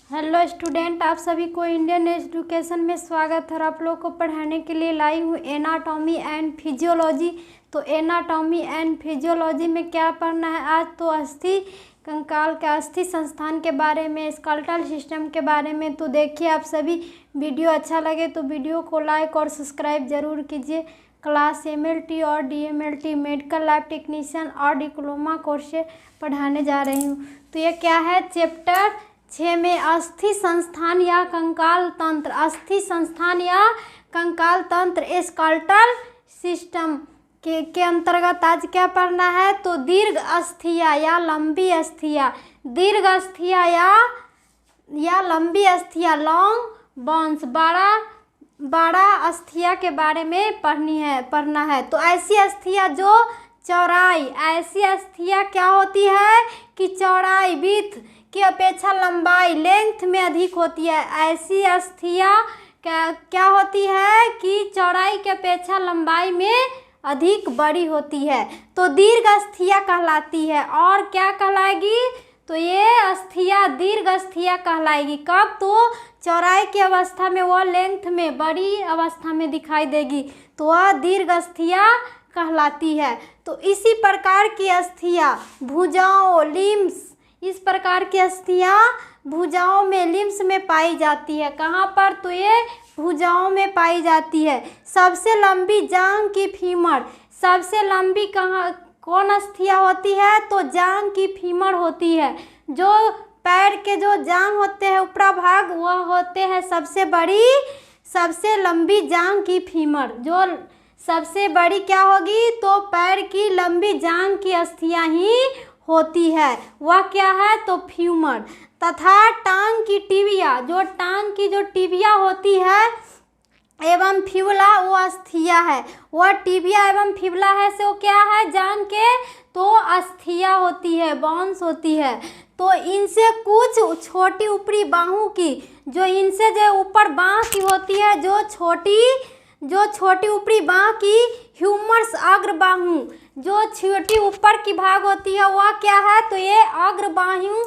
Hello student, आप सभी को इंडियन एजुकेशन में स्वागत है। और आप लोग को पढ़ाने के लिए लाई हूँ एनाटॉमी एंड फिजियोलॉजी। तो एनाटॉमी एंड फिजियोलॉजी में क्या पढ़ना है आज? तो अस्थि कंकाल के अस्थि संस्थान के बारे में, स्केलेटल सिस्टम के बारे में। तो देखिए आप सभी, वीडियो अच्छा लगे तो वीडियो को लाइक और सब्सक्राइब जरूर कीजिए। क्लास MLT और DMLT मेडिकल लैब टेक्नीशियन और डिप्लोमा कोर्स से पढ़ाने जा रही हूँ। तो ये क्या है? चैप्टर 6 में अस्थि संस्थान या कंकाल तंत्र, अस्थि संस्थान या कंकाल तंत्र स्केलेटल सिस्टम के अंतर्गत आज क्या पढ़ना है? तो दीर्घ अस्थियां या लंबी अस्थियां, दीर्घ अस्थियां या लंबी अस्थियां, लॉन्ग बोन्स, बड़ा अस्थियां के बारे में पढ़ना है। तो ऐसी अस्थियां जो चौड़ाई, ऐसी अस्थियां क्या होती है कि चौड़ाई विड्थ की अपेक्षा लंबाई लेंथ में अधिक होती है। ऐसी अस्थियां क्या होती है कि चौड़ाई की अपेक्षा लंबाई में अधिक बड़ी होती है, तो दीर्घ अस्थियां कहलाती है। और क्या कहलाएगी? तो ये अस्थियां दीर्घ अस्थियां कहलाएगी। कब? तो चौड़ाई की अवस्था में वह लेंथ में बड़ी अवस्था में दिखाई देगी, तो वह दीर्घ अस्थियां कहलाती है। तो इसी प्रकार की अस्थियां भुजाओं, लिम्स, इस प्रकार की अस्थियां भुजाओं में, लिम्स में पाई जाती है। कहाँ पर? तो ये भुजाओं में पाई जाती है। सबसे लंबी जांघ की फीमर, सबसे लंबी कौन अस्थियां होती है? तो जांघ की फीमर होती है। जो पैर के जो जांघ होते हैं ऊपरा भाग, वह होते हैं सबसे बड़ी, सबसे लंबी जांघ की फीमर। जो सबसे बड़ी क्या होगी? तो पैर की लंबी जांघ की अस्थियां ही होती है, वह क्या है? तो फ्यूमर। तथा टांग की टिबिया, जो टांग की जो टिबिया होती है एवं फिबुला, वो अस्थिया है। वह टिबिया एवं फिबुला है से वो क्या है? जांघ के तो अस्थिया होती है, बोन्स होती है। तो इनसे कुछ छोटी ऊपरी बाहू की, जो इनसे जो ऊपर बाह की होती है, जो छोटी ऊपरी बाह की ह्यूमरस अग्रबाहु, जो छोटी ऊपर की भाग होती है वह क्या है? तो ये अग्रबाहु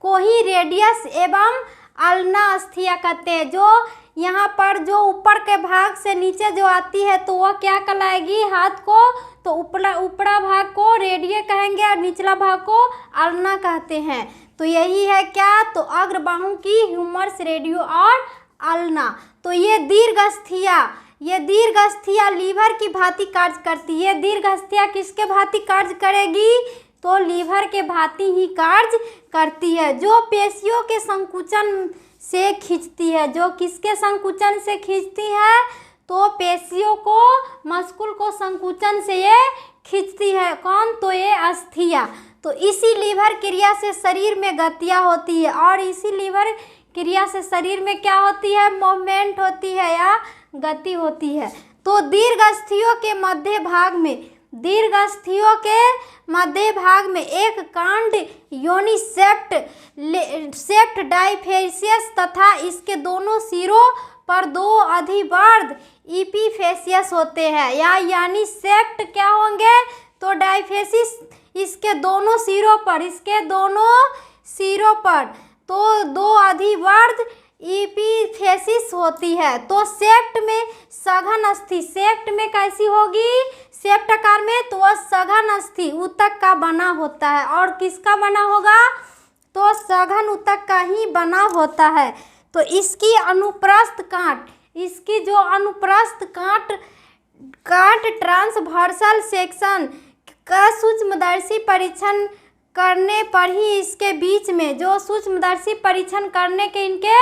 को ही रेडियस एवं अल्ना अस्थिया कहते हैं। जो यहाँ पर जो ऊपर के भाग से नीचे जो आती है तो वह क्या कहलाएगी? हाथ को तो ऊपरा भाग को रेडिय कहेंगे और निचला भाग को अल्ना कहते हैं। तो यही है क्या? तो अग्रबाहु की ह्यूमरस रेडियो और अल्ना। तो ये दीर्घ अस्थियां लीवर की भांति कार्य करती है। दीर्घ अस्थियां किसके भांति कार्य करेगी? तो लीवर के भांति ही कार्य करती है। जो पेशियों के संकुचन से खींचती है, जो किसके संकुचन से खींचती है? तो पेशियों को, मस्कुल को संकुचन से ये खींचती है। कौन? तो ये अस्थियां। तो इसी लीवर क्रिया से शरीर में गतियां होती है, और इसी लीवर क्रिया से शरीर में क्या होती है? मूवमेंट होती है या गति होती है। तो दीर्घ अस्थियों के मध्य भाग में एक कांड योनि सेप्ट डाइफेसियस तथा इसके दोनों सिरों पर दो अधिवर्ध इपीफेसियस होते हैं। या यानी सेप्ट क्या होंगे? तो डाइफेसिस इसके दोनों सिरों पर तो दो अधिवर्ध इपीफेसिस होती है। तो सेप्ट में सघन अस्थि, सेप्ट में कैसी होगी? सेप्ट आकार में, तो वह सघन अस्थि ऊतक का बना होता है। और किसका बना होगा? तो सघन ऊतक का ही बना होता है। तो इसकी अनुप्रस्थ काट, इसकी जो अनुप्रस्थ काट ट्रांसवर्सल सेक्शन का सूक्ष्मदर्शी परीक्षण करने पर ही इसके बीच में, जो सूक्ष्मदर्शी परीक्षण करने के इनके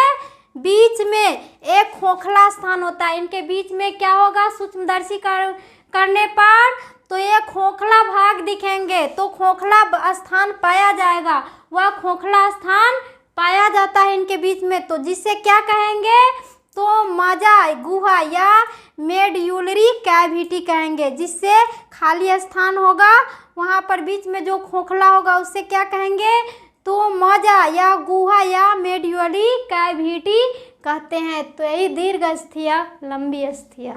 बीच में एक खोखला स्थान होता है। इनके बीच में क्या होगा? सूक्ष्मदर्शी करने पर तो ये खोखला भाग दिखेंगे, तो खोखला स्थान पाया जाएगा। वह खोखला स्थान पाया जाता है इनके बीच में, तो जिसे क्या कहेंगे? तो मजा गुहा या मेड्यूलरी कैविटी कहेंगे। जिससे खाली स्थान होगा, वहाँ पर बीच में जो खोखला होगा उससे क्या कहेंगे? तो मजा या गुहा या मेड्यूलरी कैविटी कहते हैं। तो यही दीर्घ अस्थियां, लंबी अस्थियां।